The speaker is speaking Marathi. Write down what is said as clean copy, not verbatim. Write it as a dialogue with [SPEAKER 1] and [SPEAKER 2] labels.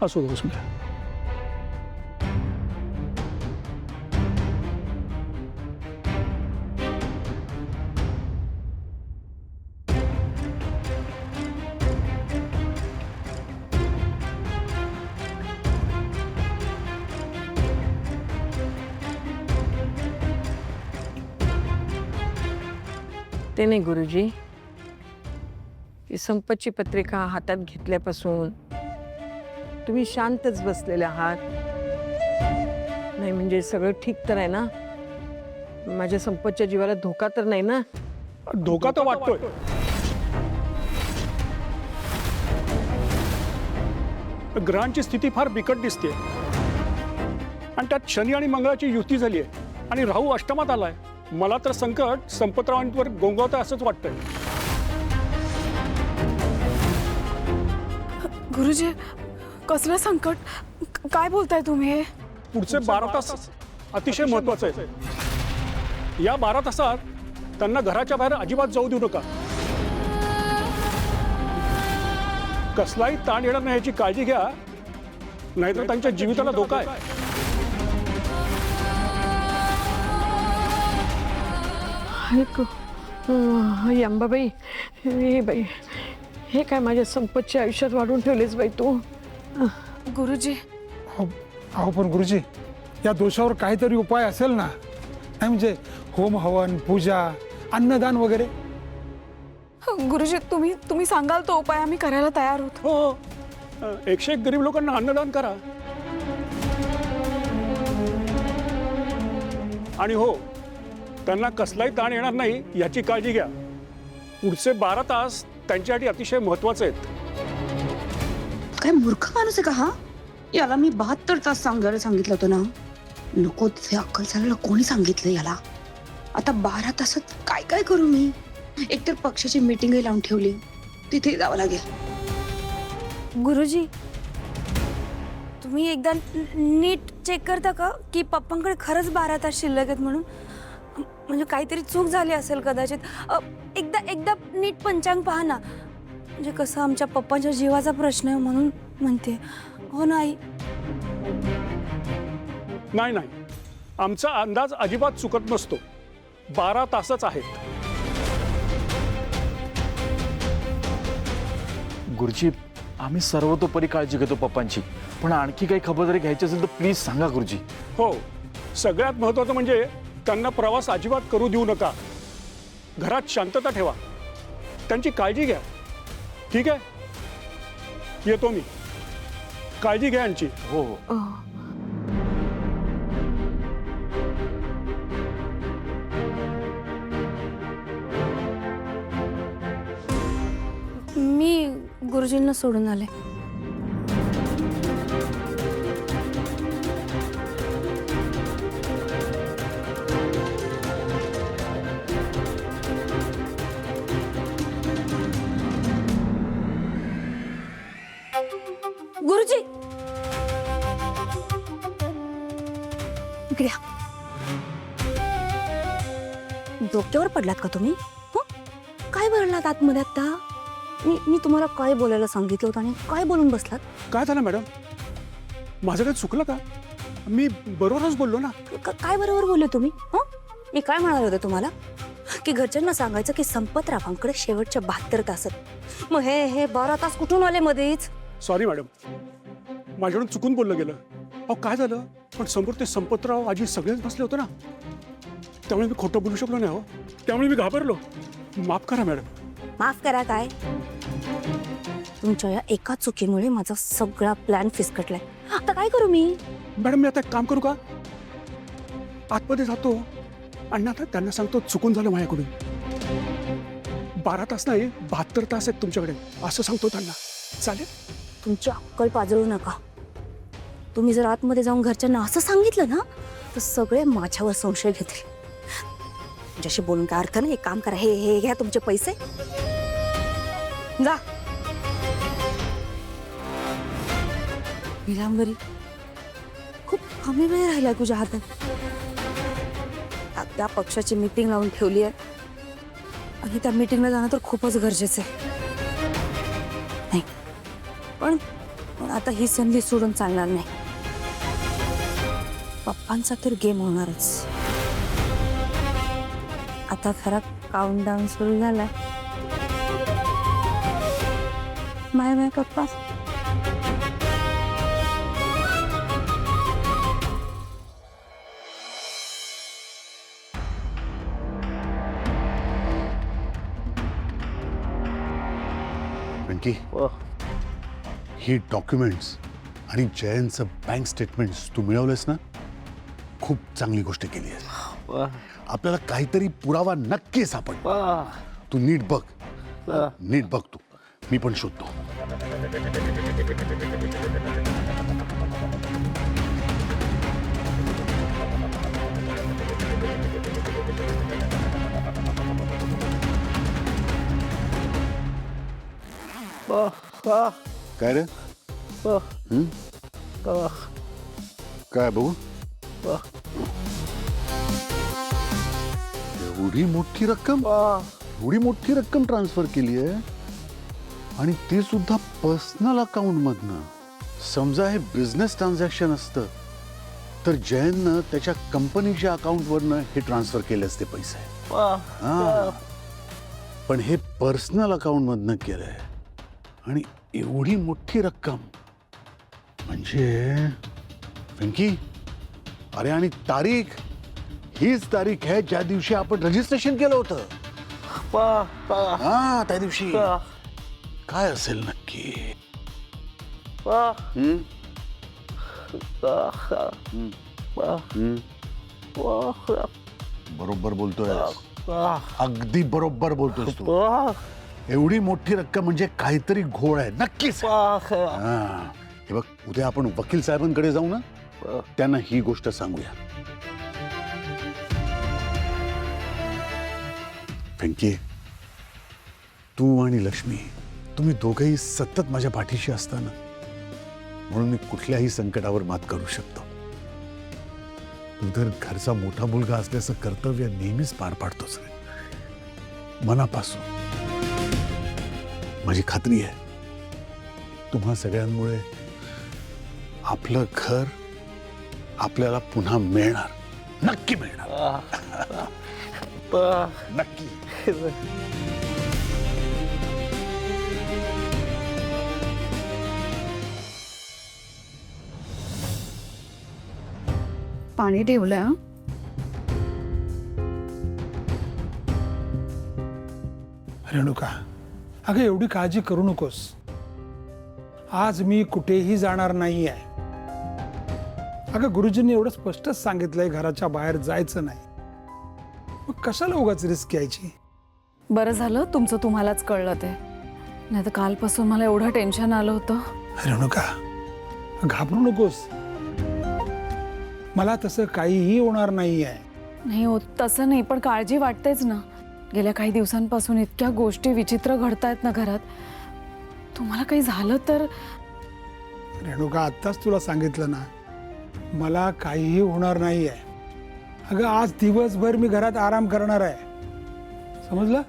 [SPEAKER 1] असू दे असू दे.
[SPEAKER 2] ते नाही गुरुजी, ही संपत्ती पत्रिका हातात घेतल्यापासून तुम्ही शांतच बसलेले आहात. नाही म्हणजे सगळं ठीक तर आहे ना? माझ्या संपतच्या जीवाला धोका तर नाही ना?
[SPEAKER 1] धोका तर वाटतोय. ग्रहांची स्थिती फार बिकट दिसते आणि त्यात शनी आणि मंगळाची युती झाली आहे आणि राहू अष्टमात आलाय. मला तर संकट संपतरावांवर गोंगावत असंच वाटतंय.
[SPEAKER 3] गुरुजी, कसलं संकट? काय बोलताय तुम्ही?
[SPEAKER 1] पुढचे 12 तास अतिशय महत्वाचे आहेत. या 12 तासात त्यांना घराच्या बाहेर अजिबात जाऊ देऊ नका. कसलाही ताण येणार नाही याची काळजी घ्या, नाहीतर त्यांच्या जीविताला धोका आहे.
[SPEAKER 2] अंबाबाई, हे बाई, हे काय माझ्या संपतच्या आयुष्यात वाढून ठेवलेस बाई तू.
[SPEAKER 3] गुरुजी,
[SPEAKER 4] अहो पण गुरुजी, या दोषावर काहीतरी उपाय असेल ना? नाही म्हणजे होम हवन, पूजा, अन्नदान वगैरे.
[SPEAKER 3] गुरुजी, तुम्ही सांगाल तो उपाय आम्ही करायला तयार आहोत.
[SPEAKER 1] हो, 101 गरीब लोकांना अन्नदान करा. आणि हो, त्यांना कसलाही ताण येणार नाही याची काळजी घ्या. पुढचे 12 तास त्यांच्यासाठी अतिशय महत्वाचे आहेत.
[SPEAKER 5] काय मूर्ख माणूस आहे का हा? याला मी 72 तास सांगायला सांगितलं होतं ना. नको तिथे अक्कल चालायला कोणी सांगितलं याला? आता 12 तासात काय काय करू मी? एकतर पक्षाची मीटिंगही लावून ठेवली, तिथे जावं लागेल.
[SPEAKER 6] गुरुजी, तुम्ही एकदा नीट चेक करता का की पप्पांकडे खरंच 12 तास शिल्लक आहेत म्हणून? म्हणजे काहीतरी चूक झाली असेल कदाचित. एकदा नीट पंचांग पहा ना. म्हणजे कसं आमच्या पप्पांच्या जीवाचा प्रश्न आहे म्हणून म्हणते. हो नाही?
[SPEAKER 1] नाही नाही, आमचा अंदाज अजिबात चुकत नसतो. 12 तासच आहेत.
[SPEAKER 7] गुरुजी, आम्ही सर्वतोपरी काळजी घेतो पप्पांची, पण आणखी काही खबरदारी घ्यायची असेल तर प्लीज सांगा गुरुजी.
[SPEAKER 1] हो, सगळ्यात महत्वाचं म्हणजे त्यांना प्रवास अजिबात करू देऊ नका. घरात शांतता ठेवा, त्यांची काळजी घ्या. ठीक आहे, येतो मी. काळजी घ्या यांची.
[SPEAKER 7] हो हो.
[SPEAKER 6] मी गुरुजींना सोडून आले. गुरुजी, इकडे या. डोक्यावर पडलात का तुम्ही? हो, काय भरलात आतमध्ये आता? मी तुम्हाला काय बोलायला सांगितलं होतं आणि काय बोलून बसलात?
[SPEAKER 1] काय झालं मॅडम? माझं काही चुकलं का? मी बरोबरच बोललो ना.
[SPEAKER 6] काय बरोबर बोलले तुम्ही? हो, मी काय म्हणाले होते तुम्हाला? की घरच्यांना सांगायचं की संपतरावांकडे शेवटच्या 72 तासात. मग हे 12 तास कुठून आले मध्येच?
[SPEAKER 1] सॉरी मॅडम, माझ्याकडून चुकून बोललं गेलं. अहो काय झालं, पण समोर ते संपतराव आजी सगळेच बसले होते ना, त्यामुळे मी खोटं बोलू शकलो नाही. हो, त्यामुळे मी घाबरलो. माफ करा मॅडम.
[SPEAKER 6] माफ करा काय? तुमच्या या एका चुकीमुळे माझा सगळा प्लॅन फिसकटलाय. आता काय करू मी?
[SPEAKER 1] मॅडम, मी आता एक काम करू का? आतमध्ये जातो आणि आता त्यांना सांगतो चुकून झालं माझ्याकडून. 12 तास नाही, 72 तास आहेत तुमच्याकडे असं सांगतो त्यांना. चालेल?
[SPEAKER 6] तुमची अक्कल पाजळू नका. तुम्ही जर आतमध्ये जाऊन घरच्यांना असं सांगितलं ना तर सगळे माझ्यावर संशय घेतील. तुमच्याशी बोलून काय अर्थ नाही. एक काम करा, हे घ्या तुमचे पैसे, जा. नीलांबरी, खूप कमी वेळ राहिला तुझ्या हातात. त्या पक्षाची मीटिंग लावून ठेवली आहे आणि त्या मीटिंगला जाणं तर खूपच गरजेचं आहे. नाही पण आता ही संधी सोडून चालणार नाही. पप्पांचा तर गेम होणारच. आता खरा काउंटडाऊन सुरू झालाय. बाय बाय पप्पा.
[SPEAKER 8] वेंकी, ही डॉक्युमेंट्स आणि जयंतचं बँक स्टेटमेंट्स तू मिळवलेस ना, खूप चांगली गोष्ट केली आहे. आपल्याला काहीतरी पुरावा नक्की सापड. तू नीट बघ, नीट बघ तू. मी पण शोधतो. काय रे? काय बघू? एवढी मोठी रक्कम, एवढी मोठी रक्कम ट्रान्सफर केली आहे आणि ती सुद्धा पर्सनल अकाउंट मधनं. समजा हे बिझनेस ट्रान्झॅक्शन असतं तर जयंतनं त्याच्या कंपनीच्या अकाउंटवरनं हे ट्रान्सफर केले असते पैसे. हा, पण हे पर्सनल अकाउंट मधनं केलंय आणि एवढी मोठी रक्कम म्हणजे वेंकी, अरे आणि तारीख हीच तारीख आहे ज्या दिवशी आपण रजिस्ट्रेशन केलं होतं. हा, त्या दिवशी काय असेल नक्की? बरोबर बोलतोय, अगदी बरोबर बोलतोय तू. एवढी मोठी रक्कम म्हणजे काहीतरी घोळ आहे नक्कीच. हा, हे बघ, उद्या आपण वकील साहेबांकडे जाऊ ना, त्यांना ही गोष्ट सांगूया. वेंकी, तू आणि लक्ष्मी, तुम्ही दोघेही सतत माझ्या पाठीशी असताना म्हणून मी कुठल्याही संकटावर मात करू शकतो. तू तर घरचा मोठा मुलगा असल्याचं कर्तव्य नेहमीच पार पाडतोच रे, मनापासून. माझी खात्री आहे तुम्हा सगळ्यांमुळे आपलं घर आपल्याला पुन्हा मिळणार, नक्की मिळणार. नक्की.
[SPEAKER 3] पाणी ठेवलंय. हं?
[SPEAKER 4] रेणुका, अगं एवढी काळजी करू नकोस. आज मी कुठेही जाणार नाही आहे. अगं गुरुजींनी एवढं स्पष्टच सांगितलंय घराच्या बाहेर जायचं नाही. मग कशाला उगाच रिस्क घ्यायची?
[SPEAKER 3] बरं झालं तुमचं तुम्हालाच कळलं ते, नाही तर कालपासून मला एवढं टेन्शन आलं होतं.
[SPEAKER 4] रेणुका, घाबरू नकोस. मला तसं काहीही होणार नाही आहे.
[SPEAKER 3] नाही होत तसं नाही, पण काळजी वाटतेच ना. गेल्या काही दिवसांपासून इतक्या गोष्टी विचित्र घडतायत ना घरात. तुम्हाला काही झालं तर?
[SPEAKER 4] रेणुका, आत्ताच तुला सांगितलं ना, मला काहीही होणार नाही आहे. अगं आज दिवसभर मी घरात आराम करणार आहे, समजलं?